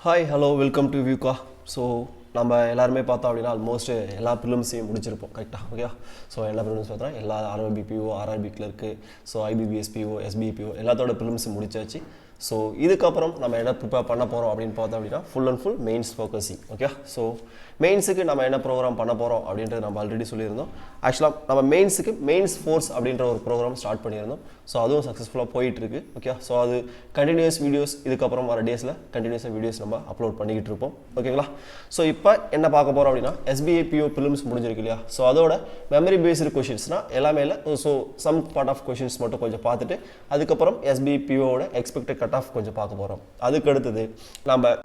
Hi hello welcome to Viyuga. So நம்ம எல்லாருமே பார்த்தோம் அப்படின்னா ஆல்மோஸ்ட் எல்லா ப்ரிலிம்ஸையும் முடிச்சிருப்போம் கரெக்டாக. ஓகேவா? ஸோ எல்லா ப்ரிலிம்ஸ் பார்த்தா எல்லா RRB PO, RRB clerk, so IBPS PO, SBI PO எல்லாத்தோட ப்ரிலிம்ஸ் முடிச்சாச்சு. ஸோ இதுக்கப்புறம் நம்ம என்ன ப்ரிப்பேர் பண்ண போகிறோம் அப்படின்னு பார்த்தோம் அப்படின்னா full and full mains focusing. Okay, so மெயின்ஸுக்கு நம்ம என்ன ப்ரோக்ராம் பண்ண போகிறோம் அப்படின்றது நம்ம ஆல்ரெடி சொல்லியிருந்தோம். ஆக்சுவலாக நம்ம மெயின்ஸுக்கு மெயின்ஸ் ஃபோர்ஸ் அப்படின்ற ஒரு ப்ரோக்ராம் ஸ்டார்ட் பண்ணியிருந்தோம். ஸோ அதுவும் சக்ஸஸ்ஃபுல்லாக போயிட்டுருக்கு. ஓகே, ஸோ அது கண்டினியூஸ் வீடியோஸ் இதுக்கப்புறம் வர டேஸில் கண்டினியூஸாக வீடியோஸ் நம்ம அப்லோட் பண்ணிக்கிட்டு இருப்போம். ஓகேங்களா? ஸோ இப்போ என்ன பார்க்க போகிறோம் அப்படின்னா எஸ்பிஐ பிஓ ப்ரிலிம்ஸ் முடிஞ்சிருக்கு இல்லையா? ஸோ அதோட மெமரி பேஸ்டு கொஷின்ஸ்னால் எல்லாமே இல்லை. So some part of questions மட்டும் கொஞ்சம் பார்த்துட்டு அதுக்கப்புறம் எஸ்பிஐ பிஓவோட எக்ஸ்பெக்டட் கட் ஆஃப் கொஞ்சம் பார்க்க போகிறோம். அதுக்கு அடுத்தது நம்ம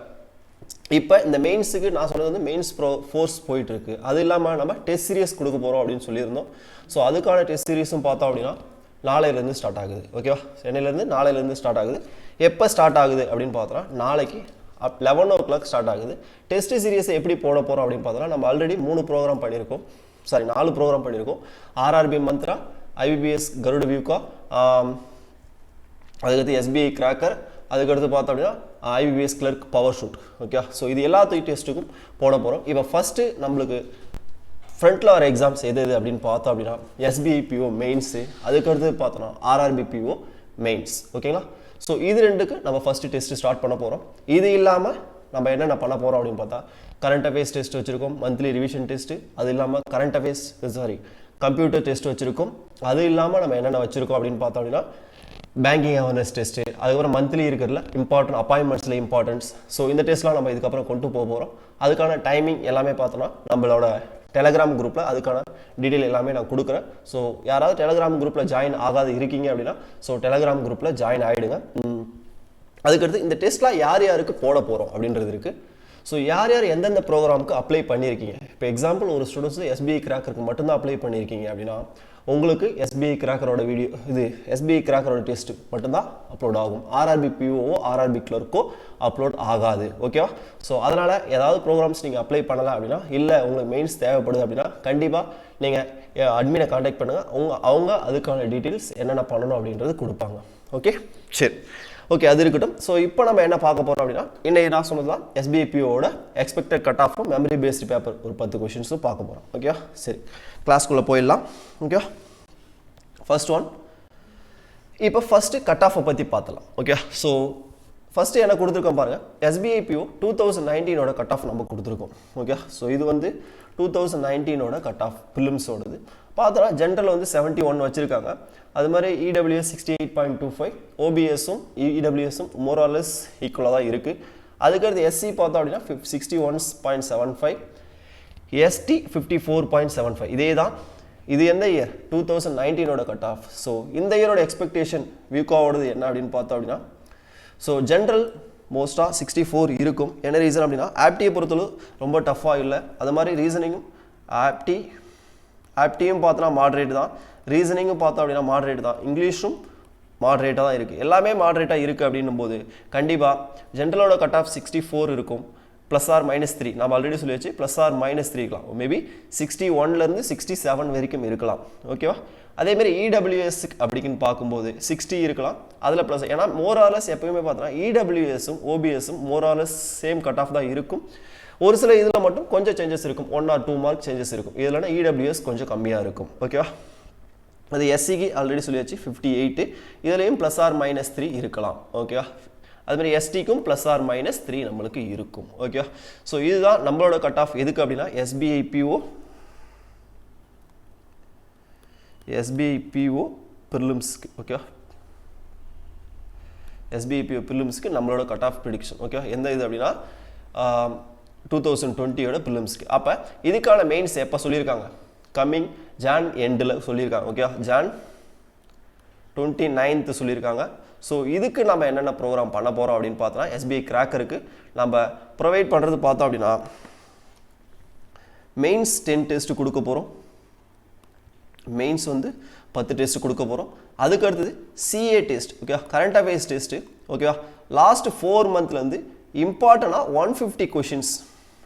இப்போ இந்த மெயின்ஸுக்கு நான் சொன்னது வந்து மெயின்ஸ் ஃபோர்ஸ் போயிட்டு இருக்கு. அது இல்லாமல் நம்ம டெஸ்ட் சீரியஸ் கொடுக்க போகிறோம் அப்படின்னு சொல்லியிருந்தோம். ஸோ அதுக்கான டெஸ்ட் சீரியஸும் பார்த்தோம் அப்படின்னா நாளையிலேருந்து ஸ்டார்ட் ஆகுது. ஓகேவா? சென்னையிலேருந்து நாளையிலேருந்து ஸ்டார்ட் ஆகுது. எப்போ ஸ்டார்ட் ஆகுது அப்படின்னு பார்த்தோன்னா நாளைக்கு 11 o'clock ஸ்டார்ட் ஆகுது. டெஸ்ட் சீரியஸை எப்படி போட போகிறோம் அப்படின்னு பார்த்தோன்னா நம்ம ஆல்ரெடி 3 ப்ரோக்ராம் பண்ணியிருக்கோம். 4 ப்ரோக்ராம் பண்ணியிருக்கோம். ஆர்ஆர்பி மந்த்ரா, ஐபிபிஎஸ் கருட வியூகா, அதுக்கடுத்து எஸ்பிஐ கிராக்கர், அதுக்கடுத்து பார்த்தோம் அப்படின்னா IBPS clerk power shoot. Okay, so இது எல்லாத்தையும் டெஸ்ட்டுக்கும் போட போகிறோம். இப்போ ஃபஸ்ட்டு நம்மளுக்கு ஃப்ரண்ட்டில் வர எக்ஸாம்ஸ் எது அப்படின்னு பார்த்தோம் அப்படின்னா எஸ்பிஐ பிஓ மெயின்ஸு, அதுக்கடுத்து பார்த்தோன்னா ஆர்ஆர்பி பிஓ மெயின்ஸ். ஓகேங்களா? ஸோ இது ரெண்டுக்கு நம்ம ஃபஸ்ட்டு டெஸ்ட்டு ஸ்டார்ட் பண்ண போகிறோம். இது இல்லாமல் நம்ம என்னென்ன பண்ண போகிறோம் அப்படின்னு பார்த்தா கரண்ட் அஃபேர்ஸ் டெஸ்ட் வச்சுருக்கோம், மந்த்லி ரிவிஷன் டெஸ்ட்டு, அது இல்லாமல் கரண்ட் அஃபேர்ஸ் கம்ப்யூட்டர் டெஸ்ட் வச்சுருக்கோம். அது இல்லாமல் நம்ம என்னென்ன வச்சுருக்கோம் அப்படின்னு பார்த்தோம் அப்படின்னா பேங்கிங் அவேர்னஸ் டெஸ்ட்டு, அதுக்கப்புறம் மந்த்லி இருக்கிறதுல இம்பார்ட்டன்ட் அப்பாயின்மெண்ட்ஸில் இம்பார்ட்டன்ஸ். ஸோ இந்த டெஸ்ட்லாம் நம்ம இதுக்கப்புறம் கொண்டு போக போகிறோம். அதுக்கான டைமிங் எல்லாமே பார்த்தோன்னா நம்மளோட டெலகிராம் குரூப்பில் அதுக்கான டீட்டெயில் எல்லாமே நான் கொடுக்குறேன். ஸோ யாராவது டெலகிராம் குரூப்பில் ஜாயின் ஆகாது இருக்கீங்க அப்படின்னா ஸோ டெலகிராம் குரூப்பில் ஜாயின் ஆகிடுங்க. அதுக்கடுத்து இந்த டெஸ்ட்லாம் யார் யாருக்கு போட போகிறோம் அப்படின்றது இருக்குது. ஸோ யார் யார் எந்தெந்த ப்ரோக்ராமுக்கு அப்ளை பண்ணியிருக்கீங்க. இப்போ எக்ஸாம்பிள் ஒரு ஸ்டூடெண்ட்ஸ் எஸ்பிஐ கிராக்கருக்கு மட்டும்தான் அப்ளை பண்ணியிருக்கீங்க அப்படின்னா உங்களுக்கு எஸ்பிஐ கிராக்கரோட வீடியோ எஸ்பிஐ கிராக்கரோட டெஸ்ட் மட்டும்தான் அப்லோட் ஆகும். ஆர்ஆர்பி பிஓஓ, ஆர்ஆர்பி கிளர்க்கோ அப்லோட் ஆகாது. ஓகேவா? ஸோ அதனால் ஏதாவது ப்ரோக்ராம்ஸ் நீங்கள் அப்ளை பண்ணலை அப்படின்னா, இல்லை உங்களுக்கு மெயின்ஸ் தேவைப்படுது அப்படின்னா கண்டிப்பாக நீங்கள் அட்மினை காண்டாக்ட் பண்ணுங்கள். அவங்க அதுக்கான டீட்டெயில்ஸ் என்னென்ன பண்ணணும் அப்படின்றது கொடுப்பாங்க. ஓகே, சரி, ஓகே, அது இருக்கட்டும். ஸோ இப்போ நம்ம என்ன பார்க்க போகிறோம் அப்படின்னா இன்னைக்கு நான் சொன்னதுதான் எஸ்பிஐ பிஓவோட எக்ஸ்பெக்டட் கட் ஆஃபும் மெமரி பேஸ்டு பேப்பர் ஒரு 10 கொஷின்ஸும் பார்க்க போகிறோம். ஓகேவா? சரி, கிளாஸ்க்குள்ளே போயிடலாம். ஓகேவா? ஃபர்ஸ்ட் ஒன், இப்போ ஃபஸ்ட்டு கட் ஆஃபை பற்றி பார்த்தலாம். ஓகே, ஸோ ஃபஸ்ட்டு என்ன கொடுத்துருக்கோம் பாருங்கள். எஸ்பிஐ பிஓ 2019ஓட கட் ஆஃப் நம்ம கொடுத்துருக்கோம். ஓகே, ஸோ இது வந்து 2019ஓட கட் ஆஃப் ப்ரிலிம்ஸோடது. பார்த்தோன்னா ஜென்ரல் வந்து 71 வச்சுருக்காங்க. அது மாதிரி இடபிள்யூஎஸ் 68.25, ஓபிஎஸும் இடபிள்யூஎஸும் மோராலஸ் ஈக்குவலாக தான் இருக்குது. அதுக்கடுத்து எஸ்சி பார்த்தோம் அப்படின்னா 61.75, எஸ்டி 54.75. இதே தான். இது எந்த இயர்? 2019ஓட கட் ஆஃப். ஸோ இந்த இயரோட எக்ஸ்பெக்டேஷன் வியூகாவோடது என்ன அப்படின்னு பார்த்தோம் அப்படின்னா ஸோ ஜென்ரல் மோஸ்ட்டாக 64 இருக்கும். என்ன ரீசன் அப்படின்னா ஆப்டியை பொறுத்தளவு ரொம்ப டஃப்பாக இல்லை. அது மாதிரி ரீசனிங்கும் ஆப்டியும் பார்த்தோன்னா மாட்ரேட் தான், ரீசனிங்கும் பார்த்தோம் அப்படின்னா மாட்ரேட் தான், இங்கிலீஷும் மாட்ரேட்டாக தான் இருக்குது. எல்லாமே மாட்ரேட்டாக இருக்குது அப்படின்னும் போது கண்டிப்பாக ஜென்ரலோட கட் ஆஃப் 64 இருக்கும். +or-3 நம்ம ஆல்ரெடி சொல்லியாச்சு. +or-3 இருக்கலாம். மேபி 61லேருந்து 67 வரைக்கும் இருக்கலாம். ஓகேவா? அதேமாதிரி இடபிள்யூஎஸ் அப்படின்னு பார்க்கும்போது 60 இருக்கலாம். அதில் ப்ளஸ், ஏன்னா மோராலஸ் எப்பயுமே பார்த்தோன்னா இடபிள்யூஎஸும் ஓபிஎஸும் மோராலஸ் சேம் கட் ஆஃப் தான் இருக்கும். ஒரு சில இதில் மட்டும் கொஞ்சம் சேஞ்சஸ் இருக்கும். 1 or 2 மார்க் சேஞ்சஸ் இருக்கும். இதில்னா இடபிள்யூஎஸ் கொஞ்சம் கம்மியாக இருக்கும். ஓகேவா? அது எஸ்சிக்கு ஆல்ரெடி சொல்லியாச்சு 58. இதுலேயும் +or-3 இருக்கலாம். ஓகேவா? அதுமாதிரி எஸ்டிக்கும் +or-3 நம்மளுக்கு இருக்கும். ஓகேவா? ஸோ இதுதான் நம்மளோட கட் ஆஃப். எதுக்கு அப்படின்னா எஸ்பிஐ பிஓ ப்ரிலிம்ஸ்க்கு. ஓகேவா? எஸ்பிஐ பிஓ ப்ரிலிம்ஸ்க்கு நம்மளோட கட் ஆஃப் ப்ரிடிக்ஷன். ஓகேவா? எந்த இது அப்படின்னா 2020ஓட ப்ரிலிம்ஸ்க்கு. அப்போ இதுக்கான மெயின்ஸ் எப்போ சொல்லியிருக்காங்க? கம்மிங் ஜான் எண்டில் சொல்லியிருக்காங்க. ஓகேவா? ஜான் 29th சொல்லியிருக்காங்க. ஸோ இதுக்கு நம்ம என்னென்ன ப்ரோக்ராம் பண்ண போகிறோம் அப்படின்னு பார்த்தோன்னா எஸ்பிஐ கிராக்கருக்கு நம்ம ப்ரொவைட் பண்ணுறது பார்த்தோம் அப்படின்னா மெயின்ஸ் 10 டெஸ்ட்டு கொடுக்க போகிறோம். மெயின்ஸ் வந்து 10 டெஸ்ட் கொடுக்க போகிறோம். அதுக்கு அடுத்தது சிஏ டெஸ்ட். ஓகேவா? Current affairs test. ஓகேவா? லாஸ்ட் 4 மந்த்லேருந்து இம்பார்ட்டண்டாக 150 கொஷின்ஸ்.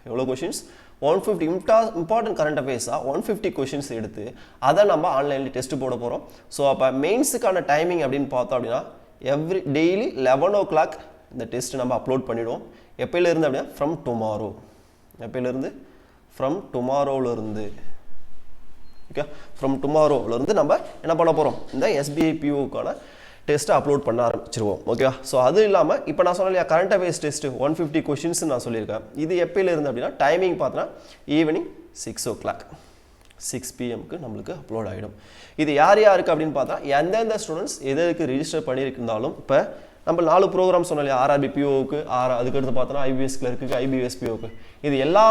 எவ்வளோ கொஷின்ஸ்? 150 இம்பார்ட்டன்ட் கரண்ட் அஃபேர்ஸாக 150 கொஷின்ஸ் எடுத்து அதை நம்ம ஆன்லைனில் டெஸ்ட் போட போகிறோம். ஸோ அப்போ மெயின்ஸுக்கான டைமிங் அப்படின்னு பார்த்தோம் அப்படின்னா டெய்லி 11 o'clock இந்த டெஸ்ட் நம்ம அப்லோட் பண்ணிடுவோம். எப்போயிலிருந்து அப்படின்னா ஃப்ரம் டுமாரோ, எப்போயிலிருந்து ஃப்ரம் டுமாரோவிலிருந்து, ஓகே, ஃப்ரம் டுமாரோவிலிருந்து நம்ம என்ன பண்ண போகிறோம், இந்த எஸ்பிஐ பிஓக்கான டெஸ்ட்டை அப்லோட் பண்ண ஆரம்பிச்சிருவோம். ஓகேவா? ஸோ அது இல்லாமல் இப்போ நான் சொன்னேன் இல்லையா கரண்ட் அஃபேர்ஸ் டெஸ்ட்டு 150 கொஷின்ஸ் நான் சொல்லியிருக்கேன். இது எப்போயிலிருந்து அப்படின்னா டைமிங் பார்த்தோன்னா ஈவினிங் 6 o'clock 6 PM நம்மளுக்கு அப்லோட் ஆகிடும். இது யார் யாருக்கு அப்படின்னு பார்த்தா எந்தெந்த ஸ்டூடெண்ட்ஸ் எதுக்கு ரிஜிஸ்டர் பண்ணியிருந்தாலும், இப்போ நம்ம 4 ப்ரோக்ராம் சொன்னோம் இல்லையா, ஆர்ஆர்பி பிஓவுக்கு, அதுக்கடுத்து பார்த்தோன்னா ஐபிஎஸ் கிளர்க்கு, ஐபிஎஸ் பிஓக்கு, இது எல்லா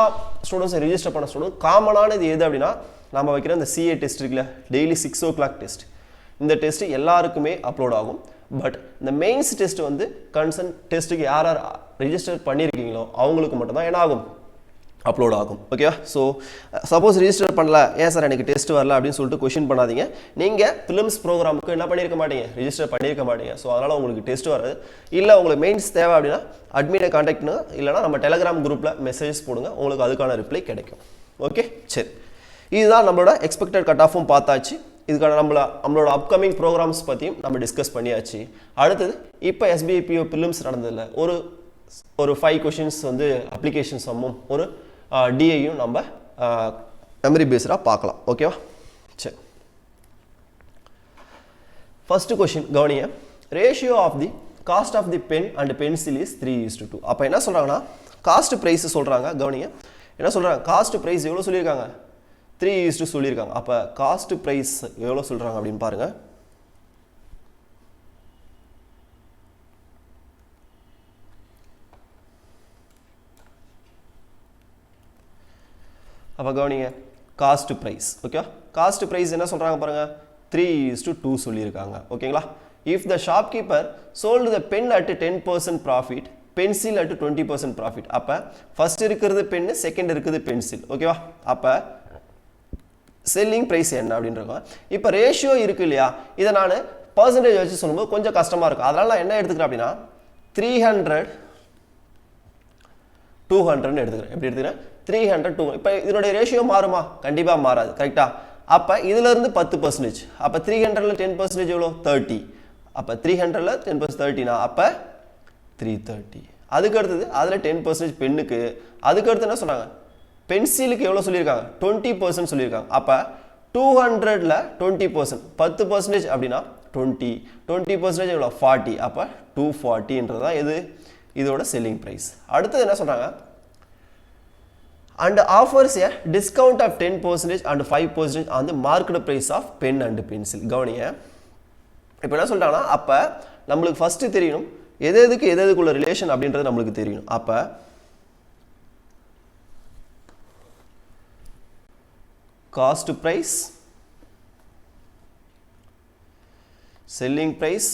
ஸ்டூடெண்ட்ஸும் ரிஜிஸ்டர் பண்ண ஸ்டூடெண்ட் காமனானது எது அப்படின்னா நம்ம வைக்கிற இந்த சிஏ டெஸ்ட் இருக்குல்ல, டெய்லி 6 o'clock டெஸ்ட். இந்த டெஸ்ட் எல்லாருக்குமே அப்லோட் ஆகும். பட் இந்த மெயின்ஸ் டெஸ்ட் வந்து கன்சர்ன் டெஸ்ட்டுக்கு யார் யார் ரிஜிஸ்டர் பண்ணியிருக்கீங்களோ அவங்களுக்கு மட்டும்தான் என்ன ஆகும், அப்லோட் ஆகும். ஓகேவா? ஸோ சப்போஸ் ரிஜிஸ்டர் பண்ணல, ஏன் சார் எனக்கு டெஸ்ட் வரல அப்படின்னு சொல்லிட்டு கொஷின் பண்ணாதீங்க. நீங்கள் ஃபிலிம்ஸ் ப்ரோக்ராமுக்கு என்ன பண்ணியிருக்க மாட்டீங்க, ரிஜிஸ்டர் பண்ணியிருக்க மாட்டீங்க. ஸோ அதனால் உங்களுக்கு டெஸ்ட் வராது. இல்லை உங்களுக்கு மெயின்ஸ் தேவை அப்படின்னா அட்மினை கான்டாக்ட் பண்ணுங்க, இல்லைனா நம்ம டெலகிராம் குரூப்பில் மெசேஜ் போடுங்க, உங்களுக்கு அதுக்கான ரிப்ளை கிடைக்கும். ஓகே, சரி. இதுதான் நம்மளோட எக்ஸ்பெக்டட் கட் ஆஃபும் பார்த்தாச்சு. இதுக்கான நம்மளோட அப்கமிங் ப்ரோக்ராம்ஸ் பற்றியும் நம்ம டிஸ்கஸ் பண்ணியாச்சு. அடுத்தது இப்போ எஸ்பிஐ பிஓ பிலிம்ஸ் நடந்ததில்ல, ஒரு 5 கொஷின்ஸ் வந்து அப்ளிகேஷன் சம்மும் ஒரு டிஐயும் நம்ம மெமரி பேஸ்டாக பார்க்கலாம். ஓகேவா? சரி, ஃபர்ஸ்ட் கொஷின் கவனிங்க. Ratio of the cost of the pen and pencil is 3:2. அப்போ என்ன சொல்கிறாங்கன்னா காஸ்ட் ப்ரைஸ் சொல்கிறாங்க. கவனிங்க, என்ன சொல்கிறாங்க, காஸ்ட் ப்ரைஸ் எவ்வளோ சொல்லியிருக்காங்க, 3:2 சொல்லியிருக்காங்க. அப்போ காஸ்ட் ப்ரைஸ் எவ்வளோ சொல்கிறாங்க அப்படின்னு பாருங்கள். அப்போ கவனிங்க, cost price. Okay, cost price என்ன சொல்கிறாங்க பாருங்கள், 3:2 சொல்லியிருக்காங்க. ஓகேங்களா? If the shopkeeper sold the pen at 10% profit, pencil at 20% profit. அப்போ ஃபர்ஸ்ட் இருக்கிறது பென்னு, செகண்ட் இருக்குது பென்சில். ஓகேவா? அப்போ செல்லிங் ப்ரைஸ் என்ன அப்படின்றாங்க. இப்போ ரேஷியோ இருக்கு இல்லையா, இதை நான் பர்சன்டேஜ் வச்சு சொல்லும்போது கொஞ்சம் கஷ்டமாக இருக்கும். அதனால் நான் என்ன எடுத்துக்கிறேன் அப்படின்னா 300 200 எடுத்துக்கிறேன். எப்படி எடுத்துக்கிறேன், 300 200. இப்போ இதனுடைய ரேஷியோ மாறுமா, கண்டிப்பாக மாறாது. கரெக்டாக? அப்போ இதிலிருந்து 10%, அப்போ 300ல் 10% எவ்வளோ, 30. அப்போ 300ல் 10% 30னா அப்போ 330. அதுக்கு அடுத்தது அதில் 10% பெண்ணுக்கு. அதுக்கு அடுத்து என்ன சொன்னாங்க, பென்சிலுக்கு எவ்வளோ சொல்லியிருக்காங்க, 20% சொல்லியிருக்காங்க. அப்போ 200ல் 20%, 10% அப்படின்னா 20% எவ்வளோ, 40. அப்போ 240 தான் இது இதோட செல்லிங் ப்ரைஸ். அடுத்தது என்ன சொல்கிறாங்க, and offers a discount of 10% and 5% on the market price of pen and pencil. கவனிங்க, இப்போ என்ன சொல்கிறாங்கன்னா அப்போ நம்மளுக்கு ஃபஸ்ட்டு தெரியணும் எதுக்குள்ள ரிலேஷன் அப்படின்றது நம்மளுக்கு தெரியணும். அப்போ cost price, selling price,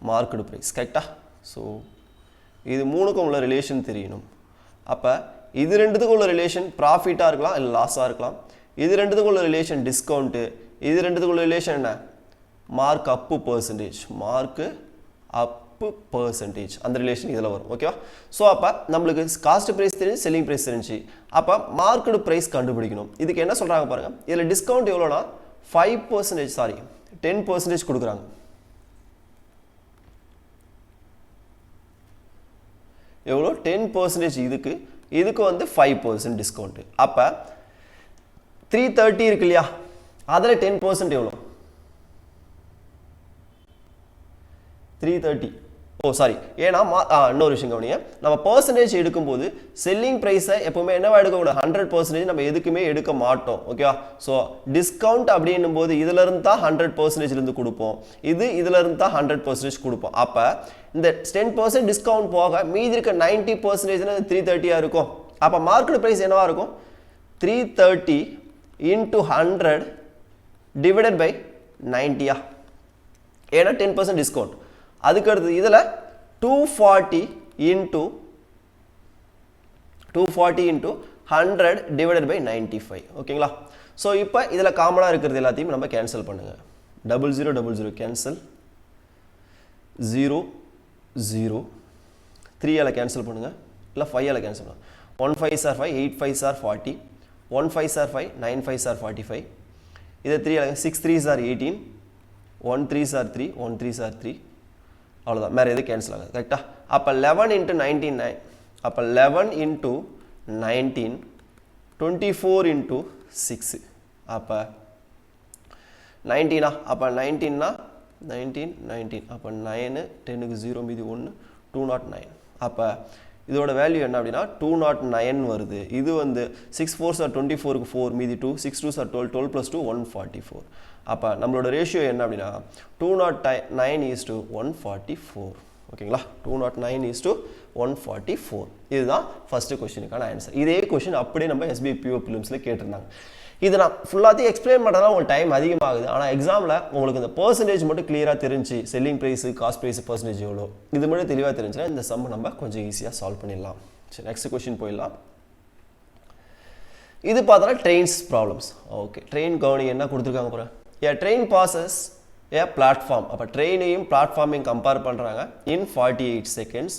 market price. கரெக்டா? ஸோ இது மூணுக்கும் உள்ள ரிலேஷன் தெரியணும். அப்போ இது ரெண்டுத்துக்கும் உள்ள ரிலேஷன் ப்ராஃபிட்டாக இருக்கலாம், இல்லை லாஸாக இருக்கலாம். இது ரெண்டுத்துக்கும் உள்ள ரிலேஷன் டிஸ்கவுண்ட்டு, இது ரெண்டுத்துக்கும் உள்ள ரிலேஷன் என்ன, மார்க் அப்பு பர்சன்டேஜ், மார்க்கு அப்பு பர்சன்டேஜ், அந்த ரிலேஷன் இதில் வரும். ஓகேவா? ஸோ அப்போ நம்மளுக்கு காஸ்ட் ப்ரைஸ் தெரிஞ்சு, செல்லிங் ப்ரைஸ் தெரிஞ்சு, அப்போ மார்க்கெட் ப்ரைஸ் கண்டுபிடிக்கணும். இதுக்கு என்ன சொல்கிறாங்க பாருங்கள், இதில் டிஸ்கவுண்ட் எவ்வளோனா 10% கொடுக்குறாங்க. எவ்வளோ, 10%. இதுக்கு வந்து 5% டிஸ்கவுண்ட். அப்போ 330 இருக்கு இல்லையா, அதில் 10% எவ்வளோ, 330. ஓ சாரி, ஏன்னா இன்னொரு விஷயம் கவனிங்க, நம்ம பர்சன்டேஜ் எடுக்கும்போது செல்லிங் ப்ரைஸை எப்பவுமே என்னவா எடுக்கக்கூடாது, 100% நம்ம எதுக்குமே எடுக்க மாட்டோம். ஓகேவா? ஸோ டிஸ்கவுண்ட் அப்படின்னும் போது இதிலிருந்து தான் 100% கொடுப்போம், இதிலிருந்து தான் 100% கொடுப்போம். அப்போ இந்த 10% டிஸ்கவுண்ட் போக மீதி இருக்க 90% 330 இருக்கும். அப்போ மார்க்கெட் ப்ரைஸ் என்னவா இருக்கும், 330 into 100 divided by 90. ஏன்னா 10% டிஸ்கவுண்ட். அதுக்கு அடுத்து இதில் 240 into 100 divided by 95. ஓகேங்களா? ஸோ இப்போ இதில் காமனாக இருக்கிறது எல்லாத்தையும் நம்ம கேன்சல் பண்ணுங்கள். 0000 கேன்சல், 0 0 3 கேன்சல் பண்ணுங்கள், இல்லை 5 கேன்சல் பண்ணுங்கள். 1 5s are 5, 8 5s are 40, 1 5s are 5, 9 5s are 45. இதை 3 6 3s are 18, 1 3s are 3, 1 3s are 3, அவ்வளோதான், வேறு எது கேன்சல் ஆகுது. கரெக்டாக? அப்போ 11 into 19 9. அப்போ 11 into 19 24 into 6. அப்போ 19 அப்போ 19 19 அப்போ 9 10க்கு 0 மீதி 1 209. அப்போ இதோட வேல்யூ என்ன அப்படின்னா 209 வருது. இது வந்து 6 4s are 24க்கு 4 மீதி 2 6 2s are 12 12 plus 2 144. அப்போ நம்மளோட ரேஷியோ என்ன அப்படின்னா 209 is to 144. ஓகேங்களா? 209 is to 144. இதுதான் ஃபர்ஸ்ட் கொஸ்டினுக்கான ஆன்சர். இதே கொஸ்டின் அப்படியே நம்ம SBI PO Prelims-ல கேட்டிருந்தாங்க. இது நான் ஃபுல்லாத்தையும் எக்ஸ்பிளைன் பண்ணுறதுனால உங்களுக்கு டைம் அதிகமாகுது. ஆனால் எக்ஸாமில் உங்களுக்கு இந்த பர்சன்டேஜ் மட்டும் கிளியராக தெரிஞ்சு selling price cost price percentage எவ்வளோ இது மட்டும் தெளிவாக தெரிஞ்சுன்னா இந்த சம் நம்ம கொஞ்சம் ஈஸியாக சால்வ் பண்ணிடலாம். சரி, நெக்ஸ்ட் கொஸ்டின் போயிடலாம். இது பார்த்தோன்னா trains problems. Okay, train governing என்ன கொடுத்துருக்காங்க போகிறேன். ஏ ட்ரெயின் பாசஸ் ஏ பிளாட்ஃபார்ம். அப்போ ட்ரெயினையும் பிளாட்ஃபார்மையும் கம்பேர் பண்ணுறாங்க இன் 48 seconds.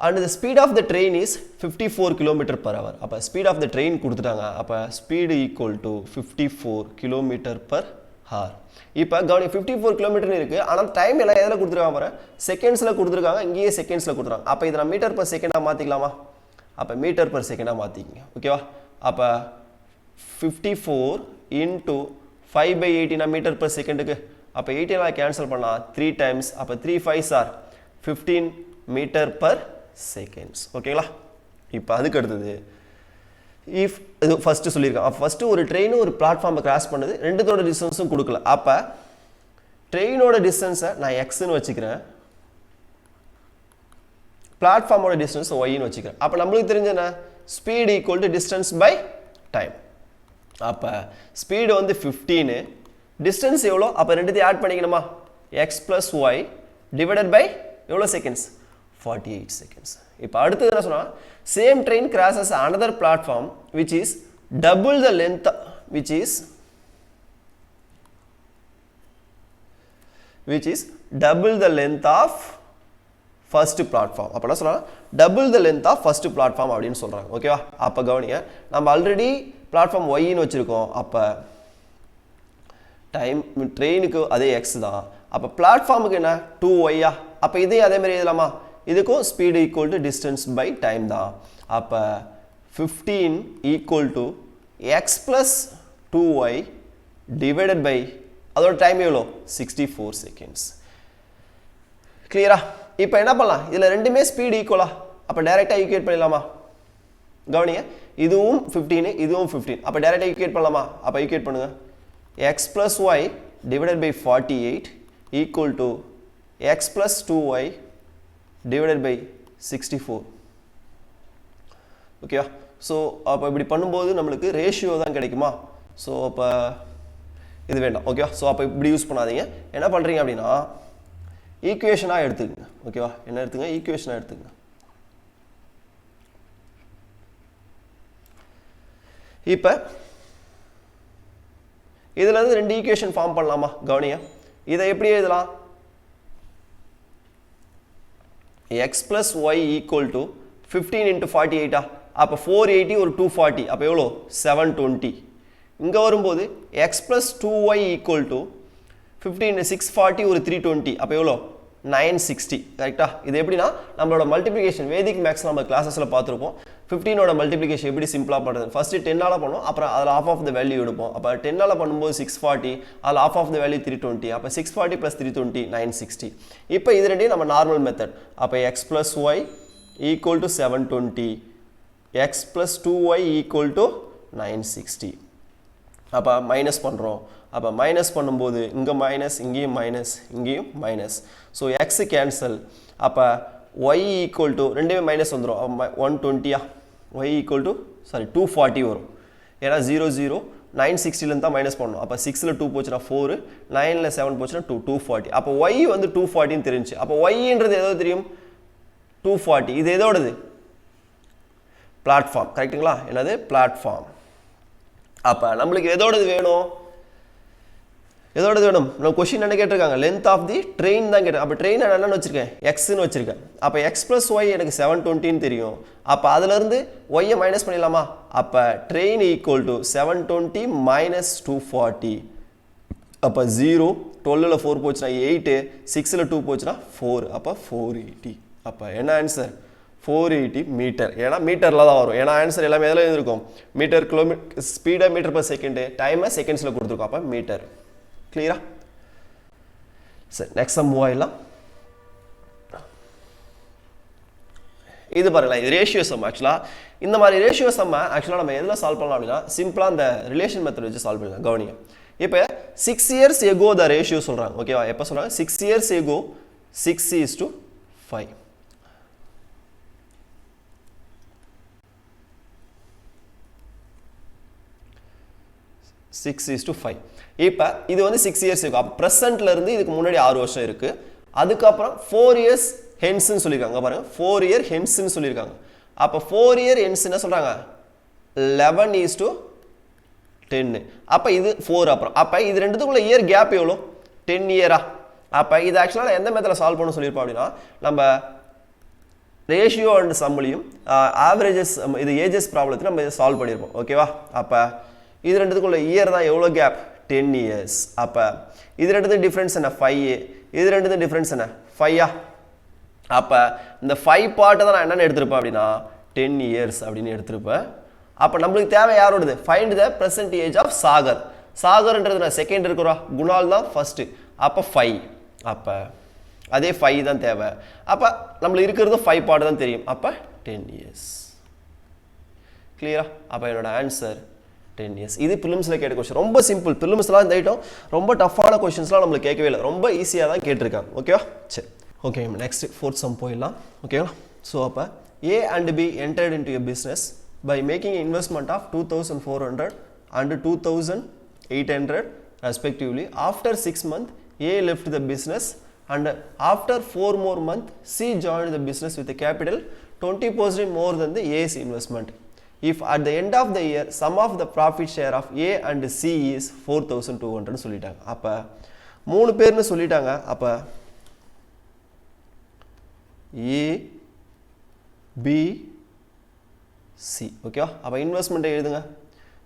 And the speed of the train is 54 km/h. அப்போ speed of the train கொடுத்துட்டாங்க. அப்போ speed equal to 54 km/h. இப்போ கவனி 54 km இருக்குது. ஆனால் டைம் எல்லாம் எதில் கொடுத்துருக்காங்க பாரு, செகண்ட்ஸில் கொடுத்துருக்காங்க. இங்கேயே செகண்ட்ஸில் கொடுத்துருக்காங்க. அப்போ இதை நான் மீட்டர் பர் செகண்டாக மாற்றிக்கலாமா? அப்போ மீட்டர் பர் செகண்டாக மாற்றிக்கிங்க. ஓகேவா? அப்போ 54 into 5/80 மீட்டர் பர் செகண்டுக்கு. அப்போ 80 நான் கேன்சல் பண்ணால் 3 times. அப்போ 3 5s are 15 metre per seconds. ஓகேங்களா? இப்போ அதுக்கு அடுத்தது இஃப் இது ஃபஸ்ட்டு சொல்லியிருக்காங்க. ஃபஸ்ட்டு ஒரு ட்ரெயின் ஒரு பிளாட்ஃபார்மை கிராஸ் பண்ணுது, ரெண்டுத்தோட டிஸ்டன்ஸும் கொடுக்கல. அப்போ ட்ரெயினோட டிஸ்டன்ஸை நான் எக்ஸ்ன்னு வச்சுக்கிறேன், பிளாட்ஃபார்மோட டிஸ்டன்ஸ் ஒய்ன்னு வச்சுக்கிறேன். அப்போ நம்மளுக்கு தெரிஞ்ச என்ன, speed equal to distance by time. அப்போ ஸ்பீடு வந்து 15, டிஸ்டன்ஸ் எவ்வளோ? அப்போ ரெண்டுத்தையும் ஆட் பண்ணிக்கணுமா? X plus Y divided by எவ்வளோ செகண்ட்ஸ்? 48 seconds. இப்போ அடுத்தது என்ன சொன்னா, same train crosses another platform which is double the length of first platform. அப்போ என்ன சொன்னா, double the length of first platform அப்படின்னு சொல்றாங்க. ஓகேவா? அப்போ கவனிங்க, நம்ம ஆல்ரெடி பிளாட்ஃபார்ம் ஒய்ன்னு வச்சிருக்கோம். அப்போ டைம் ட்ரெயினுக்கு அதே எக்ஸ் தான். அப்போ பிளாட்ஃபார்முக்கு என்ன 2y. அப்போ இதே அதே மாதிரி எழுதலாமா? இதுக்கும் speed equal to distance by time தான். அப்போ 15 equal to X plus 2y divided by அதோட டைம் எவ்வளோ? 64 seconds. கிளியரா? இப்போ என்ன பண்ணலாம், இதில் ரெண்டுமே ஸ்பீடு ஈக்குவலா? அப்போ டைரெக்டாக ஈக்குவேட் பண்ணிடலாமா? கவனிங்க, இதுவும் 15 இதுவும் 15. அப்போ டைரெக்டாக ஈக்குவேட் பண்ணலாமா? அப்போ ஈக்குவேட் பண்ணுங்க. X plus Y divided by 48 equal to X plus 2y divided by 64. ஓகேவா? ஸோ அப்போ இப்படி பண்ணும்போது நம்மளுக்கு ரேஷியோ தான் கிடைக்குமா? ஸோ அப்போ இது வேண்டாம். ஓகேவா? ஸோ அப்போ இப்படி யூஸ் பண்ணாதீங்க. என்ன பண்ணுறீங்க அப்படின்னா ஈக்குவேஷனாக எடுத்துக்கங்க. ஓகேவா? என்ன எடுத்துங்க? ஈக்குவேஷனாக எடுத்துக்கங்க. இப்போ இதில் இருந்து ரெண்டு ஈக்குவேஷன் ஃபார்ம் பண்ணலாமா? கவனிங்க, இதை எப்படி எழுதலாம்? x plus y equal to 15 into 48. அப்போ 480 ஒரு 240. அப்போ எவ்வளோ? 720. இங்கே வரும்போது x plus 2y equal to 15 640 ஒரு 320. அப்போ எவ்வளோ? 960. கரெக்டா? இது எப்படின்னா நம்மளோட மல்டிப்ளிகேஷன் வேதிக் மேக்ஸ் நம்ம கிளாஸஸில் பார்த்துருப்போம். 15ஓட மல்டிப்ளிகேஷன் எப்படி சிம்பிளாக பண்ணுறது, ஃபஸ்ட்டு 10ஆல் பண்ணுவோம், அப்புறம் அதில் ஆஃப் ஆஃப் த வேல்யூ எடுப்போம். அப்போ 10ஆல் பண்ணும்போது 640, அதில் ஆஃப் ஆஃப் த வேல்யூ 320. அப்போ 640 + 320 960. இப்போ இது ரெண்டையும் நம்ம நார்மல் மெத்தட். அப்போ X plus Y equal to 720, X plus 2y equal to 960. அப்போ மைனஸ் பண்ணுறோம். அப்போ மைனஸ் பண்ணும்போது இங்கே மைனஸ், இங்கேயும் மைனஸ், இங்கேயும் மைனஸ். So x cancel. அப்போ y ஈக்குவல் டு ரெண்டுமே மைனஸ் வந்துடும். 120 y ஈக்குவல் டு 240 வரும். ஏன்னா 0 0 960 தான் மைனஸ் பண்ணணும். அப்போ 6ல் 2 போச்சுன்னா 4, 9ல் 7 போச்சுன்னா 2, 240. அப்போ y வந்து 240 தெரிஞ்சு. அப்போ yன்றது எதோ தெரியும்? 240. இது எதோடது? பிளாட்ஃபார்ம். கரெக்டுங்களா? என்னது? பிளாட்ஃபார்ம். அப்போ நம்மளுக்கு எதோடது வேணும்? எதோடது வேணும்? நம்ம கொஸ்டின் என்ன கேட்டிருக்காங்க? லென்த் ஆஃப் தி ட்ரெயின் தான் கேட்டேன். அப்போ ட்ரெயின் நான் என்னன்னு வச்சிருக்கேன்? எக்ஸ்ன்னு வச்சிருக்கேன். அப்போ எக்ஸ் ப்ளஸ் ஒய் எனக்கு 720 தெரியும். அப்போ அதுலேருந்து ஒய்யை மைனஸ் பண்ணிடலாமா? அப்போ ட்ரெயின் ஈக்குவல் டு 720 - 240. அப்போ 0 12ல் 4 போச்சுன்னா 8 6ல் 2 போச்சுன்னா 4 அப்போ 480 அப்போ என்ன ஆன்சர் 480 மீட்டர் ஏன்னா மீட்டரில் தான் வரும் ஏன்னா ஆன்சர் எல்லாமே எதில் இருக்கும் மீட்டர் கிலோமீட்டர் ஸ்பீடை மீட்டர் பர் செகண்டு டைமை செகண்ட்ஸில் கொடுத்துருக்கோம் அப்போ மீட்டர் கிளியரா சரி நெக்ஸ்ட் மூவ் ஆகிடலாம் இது பாருங்களேன் இது ரேஷியோ சம் ஆக்சுவலாக இந்த மாதிரி ரேஷியோ சம்மை ஆக்சுவலாக நம்ம எதில் சால்வ் பண்ணலாம் அப்படின்னா சிம்பிளாக அந்த ரிலேஷன் மெத்தட் வச்சு சால்வ் பண்ணலாம் கவனிங்க இப்போ 6 years ago த ரேஷியோ சொல்கிறாங்க ஓகேவா எப்போ சொல்கிறாங்க 6 years ago 6:5 6:5 இப்போ இது வந்து 6 years ago அப்போ ப்ரெசென்ட்ல இருந்து இதுக்கு முன்னாடி 6 வருஷம் இருக்குது அதுக்கப்புறம் 4 years ஹென்ஸ்ன்னு சொல்லியிருக்காங்க பாருங்க 4 year ஹென்ஸ்ன்னு சொல்லியிருக்காங்க அப்போ 4 year ஹென்ஸ் என்ன சொல்கிறாங்க 11:10 அப்போ இது 4 அப்புறம் அப்போ இது ரெண்டுத்துக்குள்ள இயர் கேப் எவ்வளோ 10 இயரா அப்போ இது ஆக்சுவலாக எந்த மெத்தடில் சால்வ் பண்ண சொல்லியிருப்போம் அப்படின்னா நம்ம ரேஷியோ அண்ட் சம்மிலையும் ஆவரேஜஸ் இது ஏஜஸ் ப்ராப்ளத்தில் நம்ம இதை சால்வ் பண்ணியிருப்போம் ஓகேவா அப்போ இது ரெண்டுத்துக்குள்ள இயர் தான் எவ்வளோ கேப் 10 years அப்போ இது ரெண்டுத்துக்கு டிஃப்ரென்ஸ் என்ன 5 இது ரெண்டுத்துக்கு டிஃப்ரென்ஸ் என்ன 5 அப்போ இந்த 5 பார்ட்டை தான் நான் என்னென்னு எடுத்திருப்பேன் அப்படின்னா 10 years அப்படின்னு எடுத்திருப்பேன் அப்போ நம்மளுக்கு தேவை யாரோடது find the present age of Sagar சாகர்ன்றது நான் செகண்ட் இருக்கிறோம் குணால் தான் ஃபஸ்ட்டு அப்போ 5 அப்போ அதே 5 தான் தேவை அப்போ நம்மளுக்கு இருக்கிறது 5 பார்ட் தான் தெரியும் அப்போ 10 years கிளியரா அப்போ என்னோட ஆன்சர் 10 years இது பிலிம்ஸில் கேட்ட கொஸ்டின் ரொம்ப சிம்பிள் பிலிம்ஸ்லாம் இந்த ஐட்டம் ரொம்ப டஃப்பான கொஸ்டின்ஸ்லாம் நம்மளுக்கு கேட்கவே இல்லை ரொம்ப ஈஸியாக தான் கேட்டிருக்காங்க ஓகேவா சரி ஓகே நெக்ஸ்ட் ஃபோர்த் சம் போயிடலாம் ஓகேவா ஸோ அப்போ A and B entered into a business by making an investment of 2,400 and 2,800 respectively. After 6 months, A left the business and after 4 more months, C joined the business with a capital 20% more than the A's investment. If at the end of the year, sum of the profit share of A and C is 4,200 சொல்லிட்டாங்க அப்போ 3 பேர்னு சொல்லிட்டாங்க அப்போ A B C ஓகேவா அப்போ இன்வெஸ்ட்மெண்ட்டை எழுதுங்க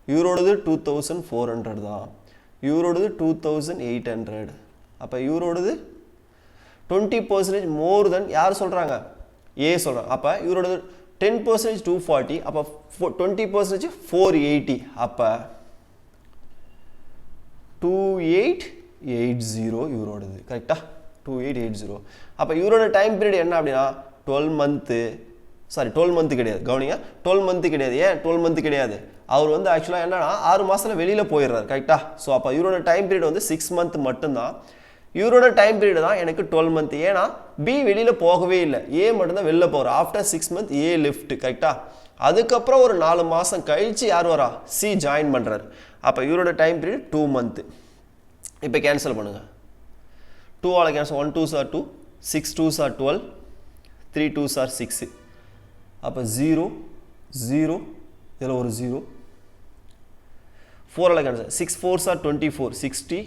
இவரோடது 2,400 தான் இவரோடது 2,800 அப்போ இவரோடது 20% மோர் தென் யார் சொல்கிறாங்க ஏ சொல்கிறாங்க அப்போ இவரோடது 10% 240 அப்போ 20% 480 அப்போ 2880 இவரோடது கரெக்டா 2880 அப்போ இவரோட டைம் பீரியட் என்ன அப்படின்னா 12 மந்த்து கிடையாது கவனிங்க 12 மந்த்து கிடையாது ஏன் 12 மந்த்து கிடையாது அவர் வந்து ஆக்சுவலாக என்னன்னா 6 மாதத்தில் வெளியில் போயிடுறாரு கரெக்டா ஸோ அப்போ இவரோட டைம் பீரியட் வந்து 6 மந்த் மட்டும்தான் இவரோட டைம் பீரியட் தான் எனக்கு 12 மந்த் ஏன்னா பி வெளியில் போகவே இல்லை ஏ மட்டும்தான் வெளில போகிறார் ஆஃப்டர் 6 மந்த் ஏ லெஃப்ட் கரெக்டா அதுக்கப்புறம் ஒரு 4 மாதம் கழித்து யார் வரா சி ஜாயின் பண்ணுறாரு அப்போ இவரோட டைம் பீரியட் 2 மந்த்து இப்போ கேன்சல் பண்ணுங்கள் 2 all cancel 1 2s are 2 6 2s are 12 3 2s are 6 அப்போ 0 0 இதில் ஒரு 0 4 all cancel 6 4s are 24 60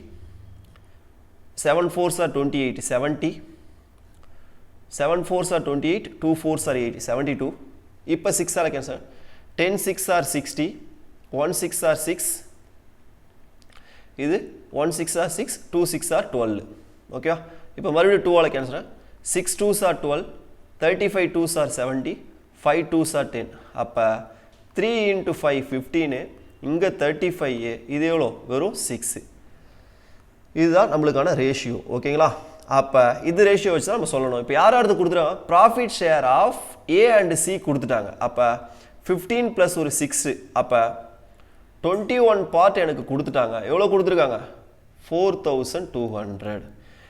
7 4s are 28 70 7 4s are 28 2 4s are 80 72 இப்போ 6 ஆல் கேன்சல் 10 6 are 60 1 6 are 6 இது 1 6 are 6 2 6 are 12 ஓகேவா இப்போ மறுபடியும் 2 all cancel 6 2s are 12 35 2s are 70 5 2s are 10 அப்போ 3 into 5 15 இங்கே 35 இது எவ்வளோ வெறும் 6 இதுதான் நம்மளுக்கான ரேஷியோ ஓகேங்களா அப்போ இது ரேஷியோ வச்சு தான் நம்ம சொல்லணும் இப்போ யார் யாருக்கு கொடுத்துருவாங்க profit share of A and C கொடுத்துட்டாங்க அப்போ 15 + ஒரு 6 அப்போ 21 பார்ட் எனக்கு கொடுத்துட்டாங்க எவ்வளோ கொடுத்துருக்காங்க 4,200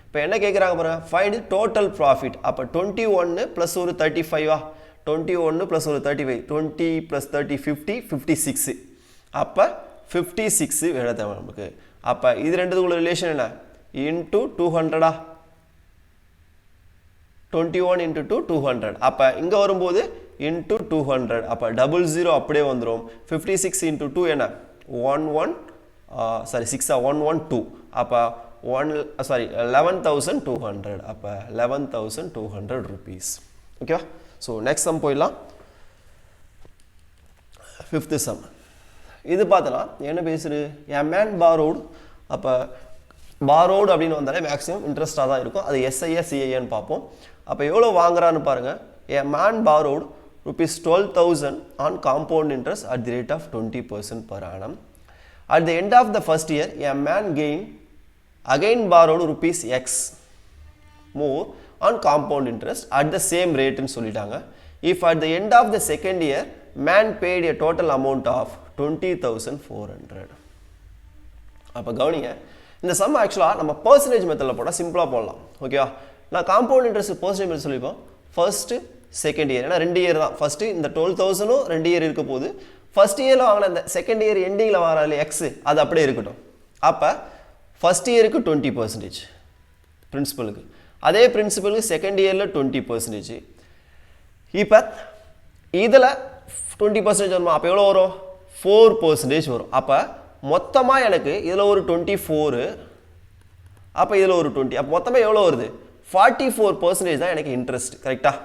இப்போ என்ன கேட்குறாங்க பாருங்க ஃபைண்ட் டோட்டல் ப்ராஃபிட் அப்போ 21 + ஒரு 35 21 + ஒரு 35 20 + 30 50 56 அப்போ 56 வேலை தேவை நமக்கு அப்போ இது ரெண்டுக்குள்ள ரிலேஷன் என்ன இன்ட்டு 200 21 into 2 200 அப்போ இங்கே வரும்போது இன்ட்டு 200 அப்போ 00 அப்படியே வந்துடும் 56 into 2 என்ன 112 அப்போ 11,200 அப்போ 11,200 rupees ஓகேவா ஸோ நெக்ஸ்ட் சம் போயிடலாம் 5th சம் இது பார்த்தலாம் என்ன பேசுது a man borrowed அப்போ borrowed அப்படின்னு வந்தாலே மேக்ஸிமம் இன்ட்ரெஸ்டாக தான் இருக்கும். அது எஸ்ஐஏ சிஐஏன்னு பார்ப்போம். அப்போ எவ்வளோ வாங்குறான்னு பாருங்கள். A man borrowed rupees 12,000 on compound interest at the rate of 20% per annum. At the end of the first year, a man again borrowed rupees X more on compound interest at the same rate ன்னு சொல்லிட்டாங்க. If at the end of the second year, man paid a total amount of 20,400. அப்போ கவனிங்க, இந்த some ஆக்சுவலாக நம்ம percentage மெத்தடில் போட்டால் சிம்பிளாக போடலாம். ஓகேவா? நான் காம்பவுண்ட் இன்ட்ரெஸ்ட் பர்சன்டேஜ் மெத்தட் சொல்லிப்போம். ஃபர்ஸ்ட்டு செகண்ட் இயர், ஏன்னா 2 இயர் தான். ஃபஸ்ட்டு இந்த 12,000 2 இயர் இருக்க போது ஃபஸ்ட் இயரில் வாங்கின இந்த செகண்ட் இயர் எண்டிங்கில் வாங்கினாலே எக்ஸு அது அப்படியே இருக்கட்டும். அப்போ ஃபஸ்ட் இயருக்கு 20% பிரின்சிபலுக்கு, அதே பிரின்சிபலுக்கு செகண்ட் இயரில் 20%. இப்போ இதில் 20% வருமா? அப்போ எவ்வளோ வரும்? 4% வரும். அப்போ மொத்தமாக எனக்கு இதில் ஒரு 24, அப்போ இதில் ஒரு 20, அப்போ மொத்தமாக எவ்வளோ வருது? 44% தான் எனக்கு இன்ட்ரெஸ்ட். கரெக்டாக?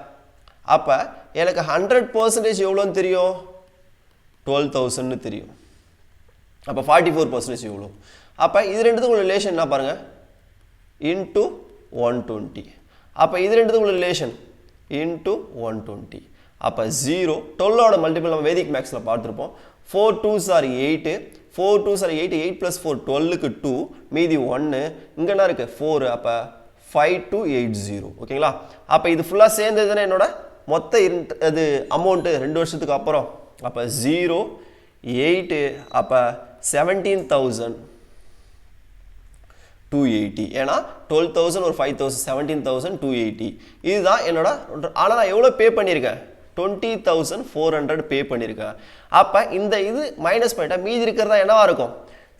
அப்போ எனக்கு 100% எவ்வளோன்னு தெரியும்? 12,000ன்னு தெரியும். அப்போ 44% எவ்வளோ? அப்போ இது ரெண்டுத்துக்கு உள்ள ரிலேஷன் என்ன பாருங்கள்? இன்ட்டு 120. அப்போ இது ரெண்டுத்துக்கு உள்ள ரிலேஷன் இன்ட்டு 120. அப்போ 0. 12ஓட மல்டிபிள் நம்ம வேதிக் மேக்ஸில் பார்த்துருப்போம். 4 2s are 8, 4 2s are 8, 8 + 4 12க்கு 2, மீதி 1, இங்கே என்ன இருக்குது? 4. அப்போ 5280. ஓகேங்களா? அப்போ இது ஃபுல்லாக சேர்ந்ததுன்னா என்னோட மொத்த அது அமௌண்ட்டு 2 வருஷத்துக்கு அப்புறம். அப்போ 0 8, அப்போ 17,280. ஏன்னா 12,000 ஒரு 5,000, 17,280. இதுதான் என்னோட. ஆனால் நான் எவ்வளோ பே பண்ணியிருக்கேன்? 20,400 பே பண்ணியிருக்கேன். அப்போ இந்த இது மைனஸ் பண்ணிட்டா மீதி இருக்கிறதா என்னவா இருக்கும்?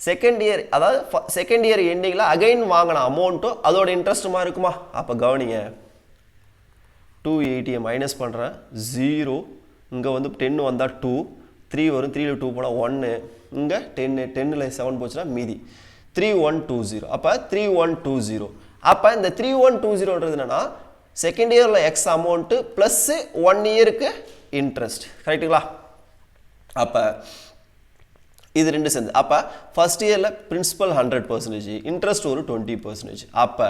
செகண்ட் இயர், அதாவது செகண்ட் இயர் எண்டிங்கில் அகைன் வாங்கின அமௌண்ட்டும் அதோட இன்ட்ரெஸ்ட்டுமா இருக்குமா? அப்போ கவனிங்க, 280 மைனஸ் பண்ணுறேன். 0, இங்கே வந்து 10 வந்தால் 2, 3 வரும், 3ல் 2 போனால் 1, இங்கே 10, 10ல் 7 போச்சுன்னா மீதி 3120. அப்போ 3120. அப்போ இந்த 3120ன்றது என்னன்னா செகண்ட் இயரில் எக்ஸ் அமௌண்ட்டு ப்ளஸ்ஸு 1 இயருக்கு இன்ட்ரெஸ்ட். கரெக்டுங்களா? அப்போ இது ரெண்டு சேர்ந்து. அப்போ ஃபர்ஸ்ட் இயரில் பிரின்சிபல் 100%, இன்ட்ரெஸ்ட் ஒரு 20%. அப்போ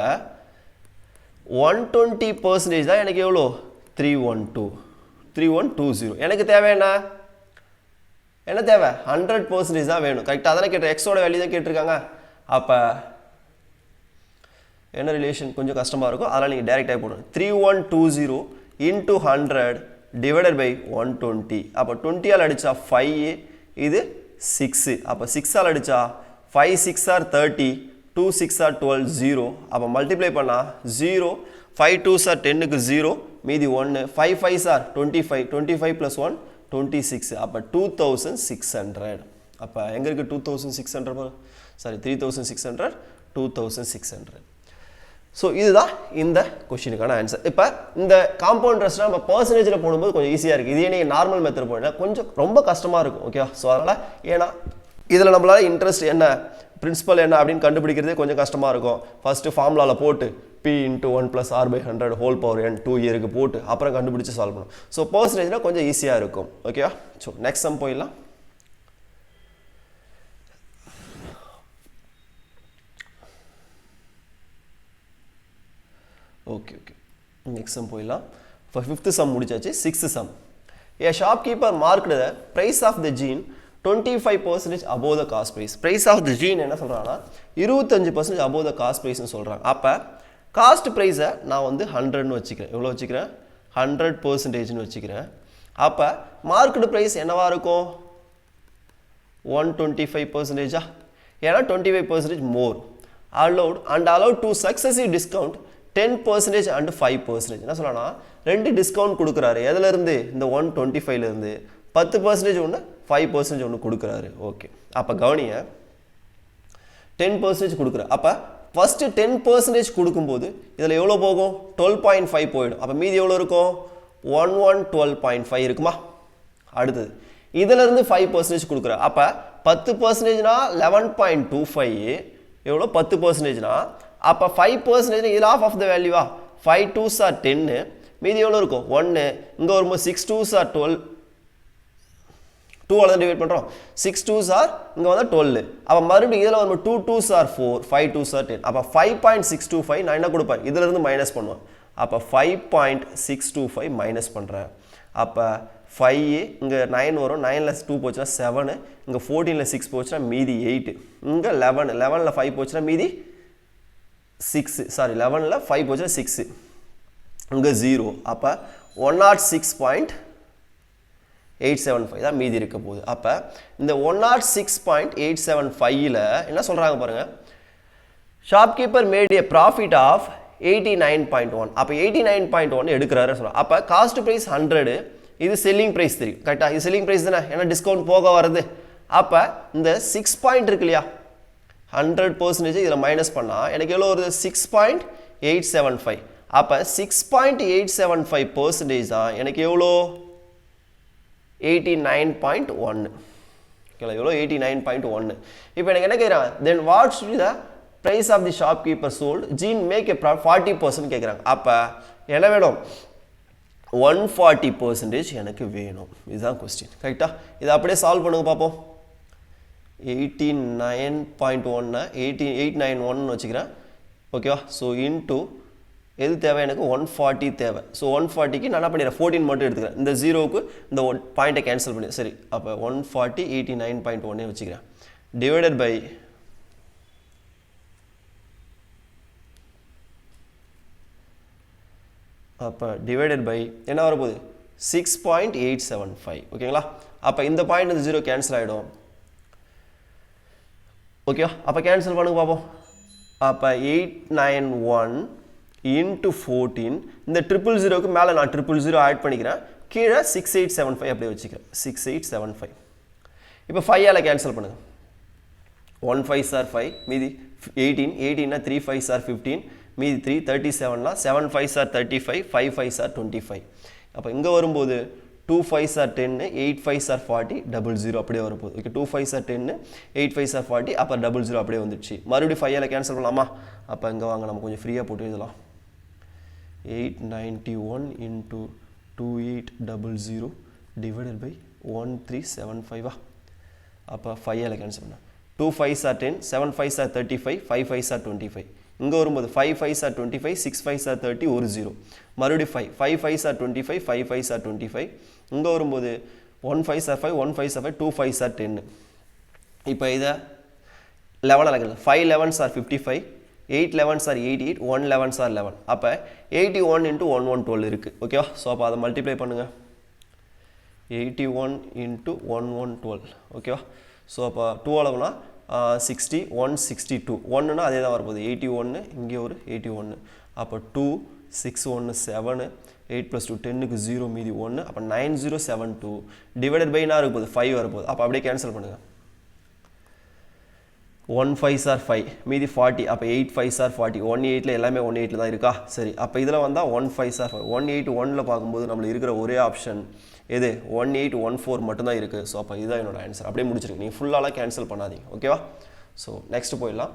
120% தான் எனக்கு எவ்வளோ? 3120. எனக்கு தேவை என்ன தேவை? 100% தான் வேணும். கரெக்டாக தானே கேட்டு, எக்ஸோட வேல்யூ தான் கேட்டிருக்காங்க. அப்போ என்ன ரிலேஷன்? கொஞ்சம் கஷ்டமாக இருக்கும், அதனால் நீங்கள் டேரெக்டாக போடணும். 3120 இன்ட்டு 100 டிவைடட் பை 120. அப்போ 20ஆல் அடித்தா 5, இது 6. அப்போ 6ஆல் அடித்தா 5 6 are 30, 2 6 are 12, 0. அப்போ மல்டிப்ளை பண்ணால் 0, 5 2s are 10க்கு 0, மீதி 1, 5 5s are 25, 25 + 1 26. அப்போ 2,600. அப்போ எங்கே இருக்குது 2,600? சாரி, 3,600, 2,600. ஸோ இதுதான் இந்த கொஷினுக்கான ஆன்சர். இப்போ இந்த காம்பவுண்ட் இன்ட்ரெஸ்ட் நம்ம பர்சன்டேஜில் போடும்போது கொஞ்சம் ஈஸியாக இருக்குது. இதே நீங்கள் நார்மல் மெத்தட் போனால் கொஞ்சம் ரொம்ப கஷ்டமாக இருக்கும். ஓகேவா? ஸோ அதனால் ஏன்னா இதில் நம்மளால் இன்ட்ரெஸ்ட் என்ன, பிரின்சிபல் என்ன அப்படின்னு கண்டுபிடிக்கிறதே கொஞ்சம் கஷ்டமாக இருக்கும். ஃபஸ்ட்டு ஃபார்முலாவில் போட்டு P × 1 + R/100 whole power n 2 இயருக்கு போட்டு அப்புறம் கண்டுபிடிச்சு சால்வ் பண்ணணும். ஸோ பர்சன்டேஜில் கொஞ்சம் ஈஸியாக இருக்கும். ஓகேவா? ஸோ நெக்ஸ்ட் சம் போயிடலாம். ஓகே ஓகே நெக்ஸ்ட் சம் போயிடலாம். இப்போ 5th சம் முடிச்சாச்சு. 6th sum. A shopkeeper marked the price of the jean 25% above the cost price. price of the jean என்ன சொல்கிறாங்கன்னா 25% above the cost priceன்னு சொல்கிறாங்க. அப்போ காஸ்ட் ப்ரைஸை நான் வந்து 100ன்னு வச்சுக்கிறேன். எவ்வளோ வச்சுக்கிறேன்? 100%ன்னு வச்சுக்கிறேன். அப்போ மார்க்கெட் ப்ரைஸ் என்னவா இருக்கும்? 125%. ஏன்னா 25% மோர். allowed to successive discount 10% and 5%. என்ன சொல்லனா 2 டிஸ்கவுண்ட் கொடுக்குறாரு. எதுலேருந்து? இந்த 125லேருந்து 10% ஒன்று, 5% ஒன்று கொடுக்குறாரு. ஓகே, அப்போ கவனிங்க, 10% கொடுக்குறாரு. அப்போ ஃபஸ்ட்டு 10% கொடுக்கும்போது இதில் எவ்வளோ போகும்? 12.5 போயிடும். அப்போ மீதி எவ்வளோ இருக்கும்? 1112.5 இருக்குமா? அடுத்தது இதிலேருந்து 5% கொடுக்குறாரு. அப்போ 10%னா 11.25 எவ்வளோ? 10%னா அப்போ 5% இதில் ஆஃப் த வேல்யூவா? 5 2s are 10, மீதி எவ்வளோ இருக்கும்? 1. இங்கே வரும்போது 6 2s are 12, 2 ஆல தான் டிவைட் பண்றோம் 6 2s are இங்க வந்து 12 அப்ப மறுபடியும் இதல வந்து 2 2s are 4 5 2s are 10 அப்ப 5.625 நான் என்ன கொடுப்பேன் இதல இருந்து மைனஸ் பண்ணுவேன் அப்ப 5.625 மைனஸ் பண்றேன் அப்ப 5 இங்க 9 வரும் 9 ல 2 போச்சுனா 7 இங்க 14 ல 6 போச்சுனா மீதி 8 இங்க 11 11 ல 5 போச்சுனா மீதி 6 சாரி 11 ல 5 போச்சுனா 6 இங்க 0 அப்ப 106.875 தான் மீதி இருக்க போகுது அப்ப இந்த 106.875 ல என்ன சொல்றாங்க பாருங்க shopkeeper made a profit of 89.1 அப்ப 89.1 எடுக்கறாரு சொல்றோம் அப்ப காஸ்ட் பிரைஸ் 100 இது செல்லிங் பிரைஸ் தெரியும் கரெக்ட்டா இது செல்லிங் பிரைஸ் தானே ஏனா டிஸ்கவுண்ட் போக வருது அப்ப இந்த 6 பாயிண்ட் இருக்கு இல்லையா 100% இதல மைனஸ் பண்ணா எனக்கு எவ்வளவு வருது 6.875 அப்ப 6.875% தான் எனக்கு எவ்வளவு 89.1 ஓகேல எவ்வளவு 89.1 இப்போ எனக்கு என்ன கேக்குறாங்க then what should be the price of the shopkeeper sold Jean make a 40% கேக்குறாங்க அப்ப என்ன வேணும் 140% எனக்கு வேணும் இதுதான் क्वेश्चन கரெக்ட்டா இத அப்படியே சால்வ் பண்ணுங்க பாப்போம் 89.1 891 னு வச்சுக்கிறேன் ஓகேவா சோ இன்டு எது தேவை எனக்கு 140 தேவை சோ 140 க்கு நான் என்ன பண்ணிறேன் 14 மட்டும் எடுத்துக்கிறேன் இந்த 0 க்கு இந்த பாயிண்ட கேன்சல் பண்ணி சரி அப்ப 140 89.1 னு வச்சுக்கிறேன் டிவைடட் பை அப்ப டிவைடட் பை என்ன வர போகுது 6.875 ஓகேங்களா அப்ப இந்த பாயிண்ட் இந்த 0 கேன்சல் ஆயிடும் ஓகே அப்ப கேன்சல் பண்ணுங்க பாப்போம் அப்ப 891 into 14 இந்த 000 க்கு மேல நான் 000 ஆட் பண்ணிக்கிறேன் கீழ 6875 அப்படியே வச்சுக்கிறேன் 6875 இப்போ 5 ஆல கேன்சல் பண்ணுங்க 1 5s are 5 மீதி 18 னா 3 5s are 15 மீதி 3 37 னா 7 5s are 35 5 5s are 25 அப்ப இங்க வரும்போது 2 5s are 10 8 5s are 40 00 அப்படியே வர போகுது okay 2 5s are 10 8 5s are 40 அப்ப 00 அப்படியே வந்துருச்சு மறுபடியும் 5 ஆல கேன்சல் பண்ணலாமா அப்ப இங்க வாங்க நம்ம கொஞ்சம் ஃப்ரீயா போட்டு எழுதலாம் 891 into 2800 divided by 1375 அப்ப 5 ஆல கேன்சல் பண்ணா 2 5s are 10 7 5s are 35 5 5s are 25 இங்க வரும்போது 5 5s are 25 6 5s are 30 ஒரு 0 மறுபடியும் 5 5s are 25 5 5s are 25 இங்க வரும்போது 1 5s are 5 1 5s are 5 2 5s are 10 இப்போ இத 11 ஆல cancel 5 11s are 55 8 11s are 88 1 11s are 11 அப்ப 81 into 1112 இருக்கு ஓகேவா சோ அப்ப அத மல்டிப்ளை பண்ணுங்க 81 into 1112 ஓகேவா சோ அப்ப 2 அளவுனா 60 162 1 னா அதே தான் வர போகுது 81 இங்க ஒரு 81 அப்ப 2 6 1 7 8 plus 2 10 க்கு 0 மீதி 1 அப்ப 9072 டிவைடட் பை என்ன இருக்கு போகுது 5 வர போகுது அப்ப அப்படியே கேன்சல் பண்ணுங்க 1 5s are 5 மீதி 40 அப்ப 8 5s are 40 18 ல எல்லாமே 18 ல தான் இருக்கா சரி அப்ப இதல வந்தா 1 5s are 5 181 ல பாக்கும்போது நமக்கு இருக்கிற ஒரே ஆப்ஷன் எது 1814 மட்டும் தான் இருக்கு சோ அப்ப இதுதான் என்னோட ஆன்சர் அப்படியே முடிச்சிருங்க நீங்க ஃபுல்லால கேன்சல் பண்ணாதீங்க ஓகேவா சோ நெக்ஸ்ட் போயிடலாம்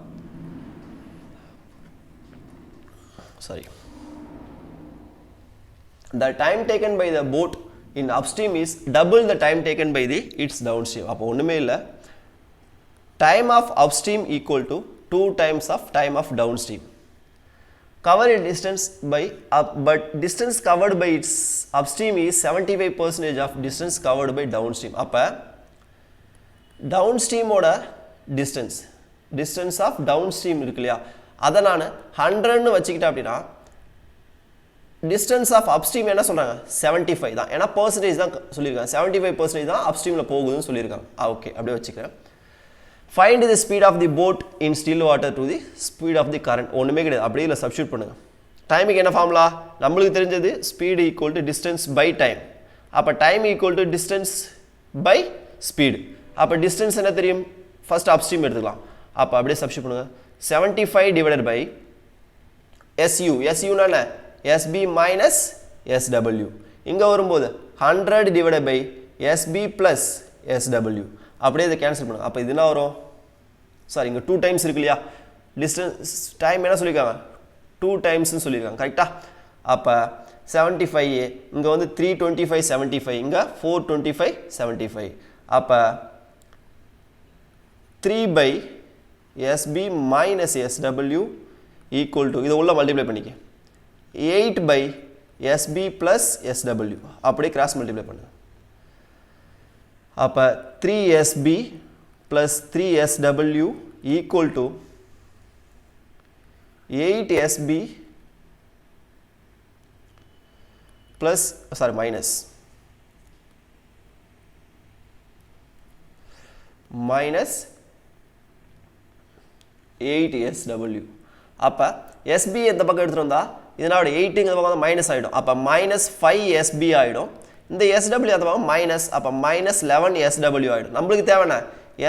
sorry the time taken by the boat in upstream is double the time taken by the its downstream அப்ப ஒண்ணுமே இல்ல time of upstream equal to 2 times of time of downstream cover a distance by but distance covered by its upstream is 75% of distance covered by downstream அப்ப downstream ஓட distance of downstream இருக்குலையா அத நான் 100 ன்னு வச்சிட்டேன் அப்படினா distance of upstream என்ன சொல்றாங்க 75 தான் ஏனா percentage தான் சொல்லிருக்காங்க 75% தான் upstreamல போகுதுன்னு சொல்லிருக்காங்க ஓகே அப்படியே வச்சுக்கிறேன் find the speed of the boat in still water to the speed of the current ஒண்ணுமே கிடையாது அப்படியே இல்ல சப்ஸ்டிட்யூட் பண்ணுங்க டைமுக்கு என்ன ஃபார்முலா நமக்கு தெரிஞ்சது speed equal to distance by time அப்ப time equal to distance by speed அப்ப distance என்ன தெரியும் first upstream எடுத்துக்கலாம் அப்ப அப்படியே சப்ஸ்டிட்யூட் பண்ணுங்க 75 divided by SU னா என்ன SB minus SW இங்க வரும்போது 100 divided by SB plus SW அப்படியே இத கேன்சல் பண்ணுங்க அப்ப இது என்ன வரும் சாரி இங்க 2 டைம்ஸ் இருக்குலையா டிஸ்டன்ஸ் டைம் என்ன சொல்லிருக்காங்க 2 டைம்ஸ் னு சொல்லிருக்காங்க கரெக்ட்டா அப்ப 75 இங்க வந்து 325 75 இங்க 425 75 அப்போ 3 by SB minus SW equal to, இது உள்ள மல்டிப்ளை பண்ணிக்க, 8 by SB plus SW அப்படியே கிராஸ் மல்டிப்ளை பண்ணு. அப்போ 3SB plus 3SW equal to 8SB plus, sorry, minus 8SW. அப்போ SB எந்த பக்கம் எடுத்துகிட்டு வந்தா இதனோட 8 இந்த பக்கம் மைனஸ் ஆகிடும். அப்போ minus 5SB ஆகிடும். இந்த SW அந்த பக்கம் மைனஸ், அப்போ minus 11SW ஆகிடும். நம்மளுக்கு தேவைன்னா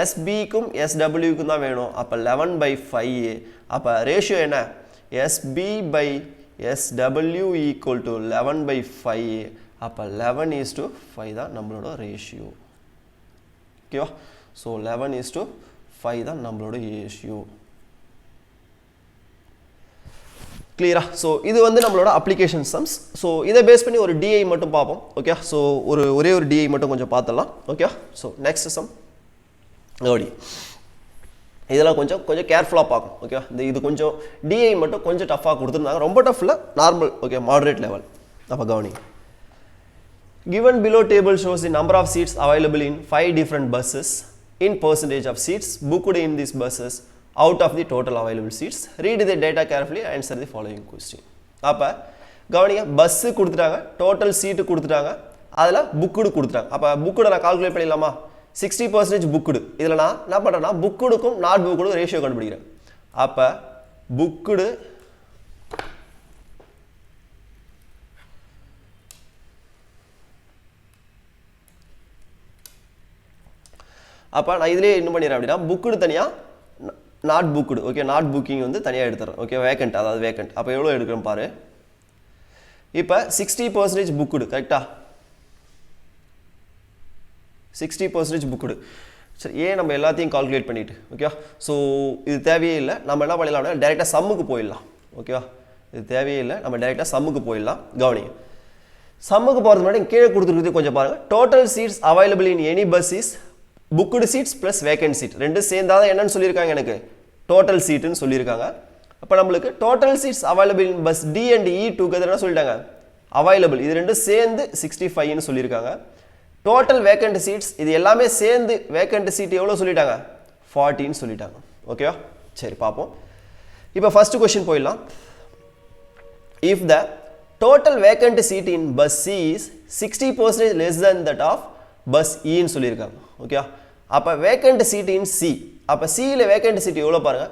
SBக்கும் SWக்கும் தான் வேணும். அப்போ 11 by 5. அப்போ ரேஷியோ என்ன, SB by SW equal to 11 by 5. அப்போ 11:5 தான் நம்மளோட ரேஷியோ. ஓகேவா? ஸோ 11:5 தான் நம்மளோட ரேஷியோ. கிளியரா? ஸோ இது வந்து நம்மளோட அப்ளிகேஷன் சம்ஸ். ஸோ இதை பேஸ் பண்ணி ஒரு டிஐ மட்டும் பார்ப்போம். ஓகே, ஸோ ஒரே ஒரு டிஐ மட்டும் கொஞ்சம் பார்த்துடலாம். ஓகே, ஸோ நெக்ஸ்ட் சம் ஓடி. இதெல்லாம் கொஞ்சம் கேர்ஃபுல்லாக பார்க்கணும். ஓகே, இது கொஞ்சம் டிஐ மட்டும் கொஞ்சம் டஃப்பாக கொடுத்துருந்தாங்க. ரொம்ப டஃப்பில் நார்மல், ஓகே, மாடரேட் லெவல். அப்போ கவனி. Given below table shows the number of seats available in 5 different buses in percentage of seats booked in these buses out of the total available seats. Read the data carefully and answer the following question. அப்போ கவனிங்க, bus கொடுத்துட்டாங்க, total சீட்டு கொடுத்துட்டாங்க, அதில் booked கொடுத்துட்டாங்க. அப்போ booked நான் calculate பண்ணிடலாமா? 60% booked. இதில் நான் என்ன பண்ணுறேன்னா புக்குடுக்கும் நாட் புக்குடு ரேஷியோ கண்டுபிடிக்கிறேன். அப்போ புக்குடு அப்போ நான் இதிலே என்ன பண்ணிடுறேன் அப்படின்னா புக்குடு தனியாக, not booked, okay, not booking வந்து தனியாக எடுத்துறேன். ஓகே, வேக்கண்ட், அதாவது வேக்கண்ட். அப்போ எவ்வளோ எடுக்கிறேன் பாரு. இப்போ 60% புக்குடு, கரெக்டா? 60% புக்குடு. சரி, ஏன் நம்ம எல்லாத்தையும் கால்குலேட் பண்ணிட்டு, ஓகேவா? ஸோ இது தேவையே இல்லை. நம்ம என்ன பண்ணிடலாம் அப்படின்னா டேரெக்டாக சம்முக்கு போயிடலாம். ஓகேவா? இது தேவையே இல்லை, நம்ம டேரெக்டாக சம்முக்கு போயிடலாம். கவனிங்க, சம்முக்கு போகிறது முன்னாடி கீழே கொடுத்துருக்குது கொஞ்சம் பாருங்கள். Total seats available in any bus is booked seats plus vacant seat. ரெண்டு சேர்ந்தாதான் என்னன்னு சொல்லியிருக்காங்க, எனக்கு டோட்டல் சீட்டுன்னு சொல்லியிருக்காங்க. அப்போ நம்மளுக்கு total seats available in bus D and E together என்ன சொல்லிட்டாங்க, அவைலபிள். இது ரெண்டும் சேர்ந்து 65ன்னு சொல்லியிருக்காங்க. டோட்டல் வேக்கண்ட் சீட்ஸ் இது எல்லாமே சேர்ந்து வேக்கண்ட் சீட் எவ்வளோ சொல்லிட்டாங்க, 40ன்னு சொல்லிட்டாங்க. ஓகேவா? சரி, பார்ப்போம். இப்போ ஃபர்ஸ்ட் கொஸ்டின் போயிடலாம். If the total vacant seat in bus C is 60% less then that of bus இன்னு சொல்லியிருக்காங்க. ஓகே, அப்போ வேக்கண்ட் சீட் இன் சி. அப்போ சியில் வேக்கண்ட் சீட் எவ்வளோ பாருங்கள்,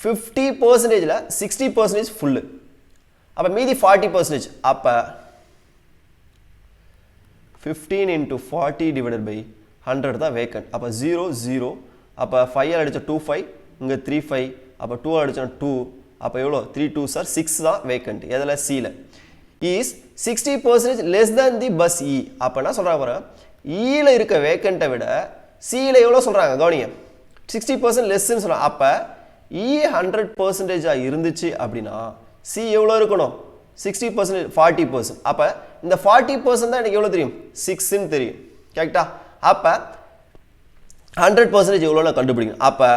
50%ல் 60% ஃபுல்லு. அப்போ மீதி 40%. அப்போ 15 into 40 divided by 100 தான் வேக்கண்ட். அப்போ 0 0. அப்போ 5 அடித்தா 2 5, இங்கே 3 5. அப்போ 2 அடித்தா 2. அப்போ எவ்வளோ, 3 2 சார் 6 தான் வேக்கண்ட். எதில், சியில். Is 60% less than the bus E. அப்போ என்ன சொல்கிறாங்க பாருங்க, ஈல இருக்க வேக்கண்ட்டை விட சியில் எவ்வளோ சொல்கிறாங்க, கவனிங்க, 60% லெஸ்ன்னு சொல்கிறாங்க. அப்போ இ 100% இருந்துச்சு அப்படின்னா சி எவ்வளோ இருக்கணும், 60% 40%. அப்போ இந்த 40% தான் எனக்கு எவ்வளோ தெரியும், 6ன்னு தெரியும். கரெக்டா? அப்போ 100% எவ்வளோ நான் கண்டுபிடிக்கணும். அப்போ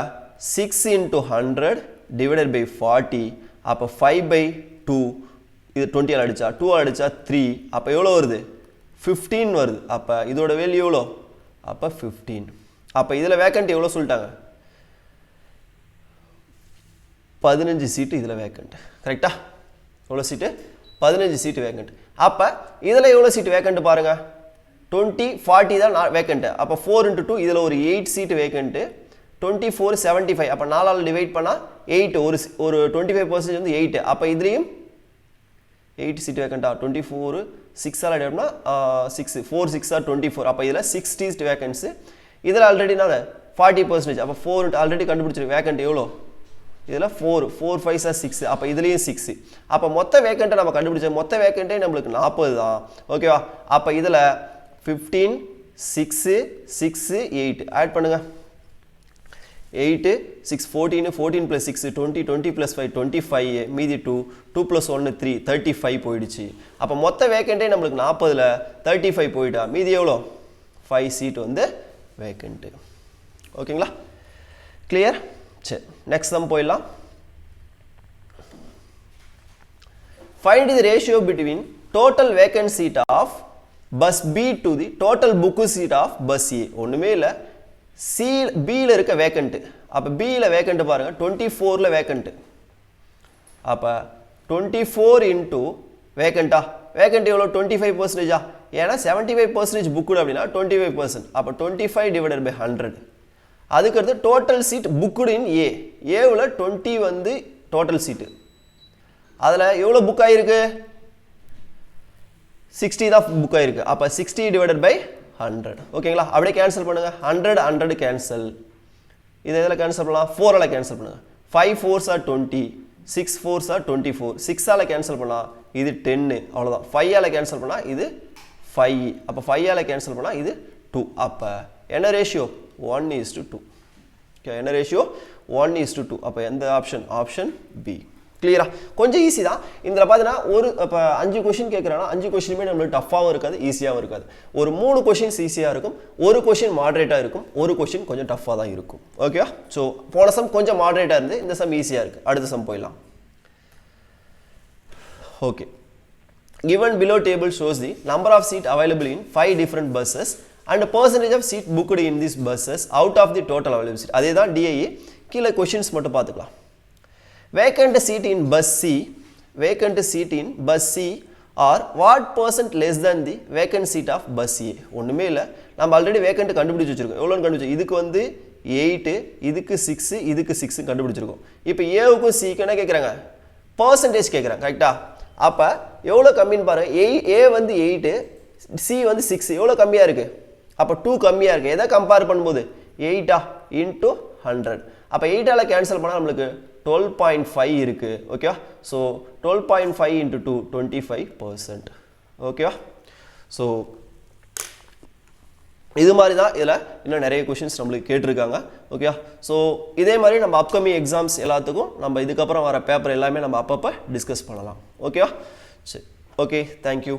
6 into 100 divided by 40. அப்போ 5/2. இது 20 அடிச்சா 2 அடிச்சா 3. அப்போ எவ்வளோ வருது, 15 வருது. அப்போ இதோட வேல்யூ எவ்வளோ, அப்போ 15. அப்போ இதில் வேக்கண்ட் எவ்வளோ சொல்லிட்டாங்க, 15 சீட்டு இதில் வேக்கண்ட். கரெக்டா? எவ்வளோ சீட்டு, 15 சீட்டு வேக்கண்ட். அப்போ இதில் எவ்வளோ சீட்டு வேக்கண்ட் பாருங்கள், 20 40 தான் வேக்கண்ட்டு. அப்போ 4 into 2 இதில் ஒரு 8 சீட்டு வேக்கண்ட்டு. 24 75. அப்போ 4ஆல் டிவைட் பண்ணால் 8. ஒரு 25% வந்து 8. அப்போ இதுலேயும் 8 சீட்டு வேக்கண்டா. 24 6ஆல் டிவைட் பண்ணால் 6 4 6 ஆர் 24. அப்போ இதில் 60 வேக்கன்ட்ஸு. இதில் ஆல்ரெடி நான் 40%. அப்போ 4 ஆல்ரெடி கண்டுபிடிச்சிருக்கு வேக்கண்ட் எவ்வளோ, இதில் 4 4 5 ஆர் 6. அப்போ இதுலேயும் 6. அப்போ மொத்த வேக்கண்ட்டை நம்ம கண்டுபிடிச்ச மொத்த வேக்கண்ட்டே நம்மளுக்கு 40 தான். ஓகேவா? அப்போ இதில் 15 6 6 8 ஆட் பண்ணுங்கள். 8 6 14 14 plus 6 20 20 plus 5 25. மீதி 2 2 plus 1 3 35 போயிடுச்சு. அப்போ மொத்த வேக்கண்ட்டே நம்மளுக்கு 40ல் 35 போயிட்டா. மீதி எவ்வளோ, 5 சீட் வந்து vacant. ஓகேங்களா? clear? சரி, next sum போயிடலாம். Find the ratio between total vacant seat of bus B to the total booked seat of bus A. ஒண்ணுமே இல்ல, B ல இருக்க vacant. அப்ப B ல vacant பாருங்க 24 ல vacant. அப்ப 24 into vacant vacant எவ்வளோ 25%. ஏன்னா 75% booked அப்படின்னா 25%. அப்ப 25 divided by 100. அதுக்கடுத்து total seat booked in A. A உள்ள 20 வந்து total seat. அதுல எவ்வளவு புக் ஆயிருக்கு? 60 தான் புக் ஆயிருக்கு. அப்ப 60 divided by 100. ஓகேங்களா? அப்படியே கேன்சல் பண்ணுங்க. 100 100 கேன்சல். இதை எதில் கேன்சல் பண்ணலாம்? 4 ஆல கேன்சல் பண்ணுங்க. 5 4s are 20, 6 4s are 24. 6 ஆல கேன்சல் பண்ணா இது 10. அவ்வளவுதான். 5 ஆல கேன்சல் பண்ணா இது 5. அப்ப 5 ஆல கேன்சல் பண்ணா இது 2. அப்ப என்ன ரேஷியோ? 1:2. ஓகே, என்ன ரேஷியோ? 1:2. அப்ப எந்த ஆப்ஷன்? Option B. கிளியரா? கொஞ்சம் ஈஸி தான். இதில் பார்த்தீங்கன்னா ஒரு இப்போ 5 கொஷின் கேட்குறாங்கன்னா 5 கொஷினுமே நம்மளுக்கு டஃப்பாகவும் இருக்காது, ஈஸியாகவும் இருக்காது. ஒரு 3 கொஷின்ஸ் ஈஸியாக இருக்கும், ஒரு கொஷின் மாடரேட்டாக இருக்கும், ஒரு கொஷின் கொஞ்சம் டஃப்பாக தான் இருக்கும். ஓகேவா? ஸோ போன சம் கொஞ்சம் மாடரேட்டாக இருந்து இந்த சம் ஈஸியாக இருக்குது. அடுத்த சம் போயிடலாம். Okay, given below table shows the number of seat available in 5 different buses and percentage of seat booked in these buses out of the total available seat. அதே தான் DIE. கீழே கொஷின்ஸ் மட்டும் பார்த்துக்கலாம். Vacant seat in bus C or what percent less than the vacant seat of bus A? ஒண்ணுமே இல்ல, நம்ம already vacant கண்டுபிடிச்சு வச்சிருக்கோம். எவ்வளவுன்னு கண்டுபிடிச்சு, இதுக்கு வந்து 8, இதுக்கு 6, இதுக்கு 6 கண்டுபிடிச்சிருக்கோம். இப்போ ஏவுக்கும் சிக்கு என்ன கேக்குறாங்க? பெர்சன்டேஜ் கேக்குறாங்க. கரெக்ட்டா? அப்ப எவ்வளவு கம்மின்னு பாருங்க. A வந்து 8, C வந்து 6. எவ்வளவு கம்மியா இருக்கு? அப்ப 2 கம்மியா இருக்கு. எதை கம்பேர் பண்ணும்போது? 8 into 100. அப்ப 8 ஆல கேன்சல் பண்ணா நமக்கு 12.5 இருக்கு. ஓகேவா? So 12.5 into 2 25%. ஓகேவா? ஸோ இது மாதிரி தான் இதில் இன்னும் நிறைய கொஷின்ஸ் நம்மளுக்கு கேட்டிருக்காங்க. ஓகேவா? ஸோ இதே மாதிரி நம்ம அப்கமிங் எக்ஸாம்ஸ் எல்லாத்துக்கும் நம்ம இதுக்கப்புறம் வர பேப்பர் எல்லாமே நம்ம அப்பப்போ டிஸ்கஸ் பண்ணலாம். ஓகேவா? சரி, ஓகே, தேங்க்யூ.